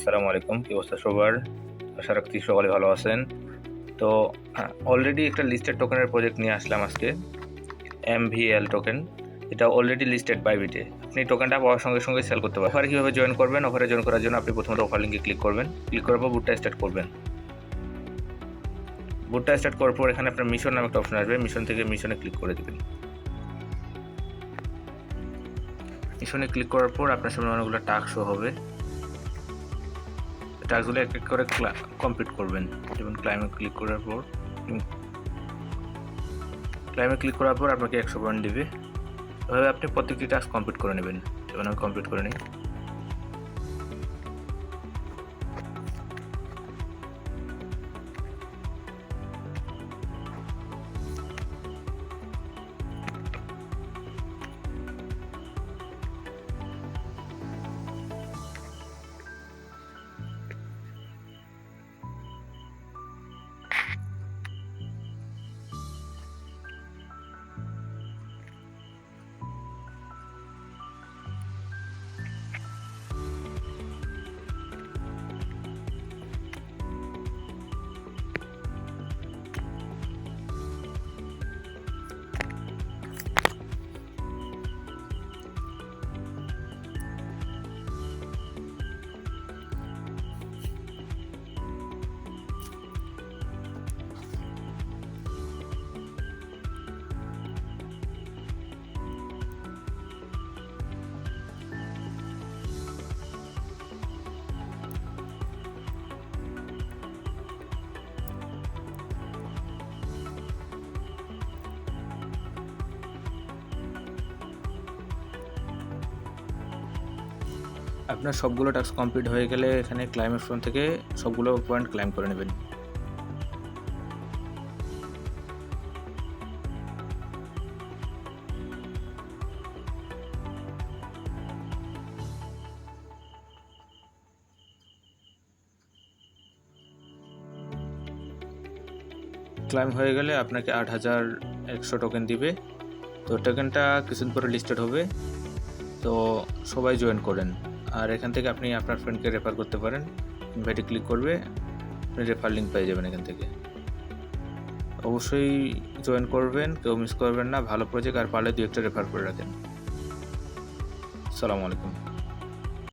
আসসালামু আলাইকুম, কি অবস্থা সবার? আশা রাখছি সকলে ভালো আছেন। তো অলরেডি একটা লিস্টেড টোকেনের প্রজেক্ট নিয়ে আসলাম আজকে, MVL টোকেন। এটা অলরেডি লিস্টেড বাইবিটে। আপনি টোকেনটা পাওয়ার সঙ্গে সঙ্গে সেল করতে পারবেন। অফারে কীভাবে জয়েন করবেন? অফারে জয়েন করার জন্য আপনি প্রথমত অফার লিঙ্কে ক্লিক করবেন। ক্লিক করার পর বুটটা স্টার্ট করবেন। বুটটা স্টার্ট করার পর এখানে আপনার মিশন নামে একটা অপশন আসবে। মিশন থেকে মিশনে ক্লিক করে দেবেন। মিশনে ক্লিক করার পর আপনার সামনে অনেকগুলো টাস্ক শো হবে। টাস্কগুলো এক এক করে কমপ্লিট করবেন। যেমন ক্লাইমে ক্লিক করার পর আপনাকে 100 পয়েন্ট দেবে। এভাবে আপনি প্রত্যেকটি টাস্ক কমপ্লিট করে নেবেন। যেমন আমি কমপ্লিট করে নিই। আপনার সবগুলো টাস্ক কমপ্লিট হয়ে গেলে এখানে ক্লাইমের ফ্রন্ট থেকে সবগুলো পয়েন্ট ক্লাইম করে নেবেন। ক্লাইম হয়ে গেলে আপনাকে 8100 টোকেন দিবে। তো টোকেনটা কিছুদিন পরে লিস্টেড হবে, তো সবাই জয়েন করেন। আর এখান থেকে আপনি আপনার ফ্রেন্ডকে রেফার করতে পারেন। ইনভাইটে ক্লিক করবে, আপনি রেফার লিঙ্ক পেয়ে যাবেন এখান থেকে। অবশ্যই জয়েন করবেন, কেউ মিস করবেন না। ভালো প্রজেক্ট, আর পারলে 2-1টা রেফার করে রাখেন। আসসালামু আলাইকুম।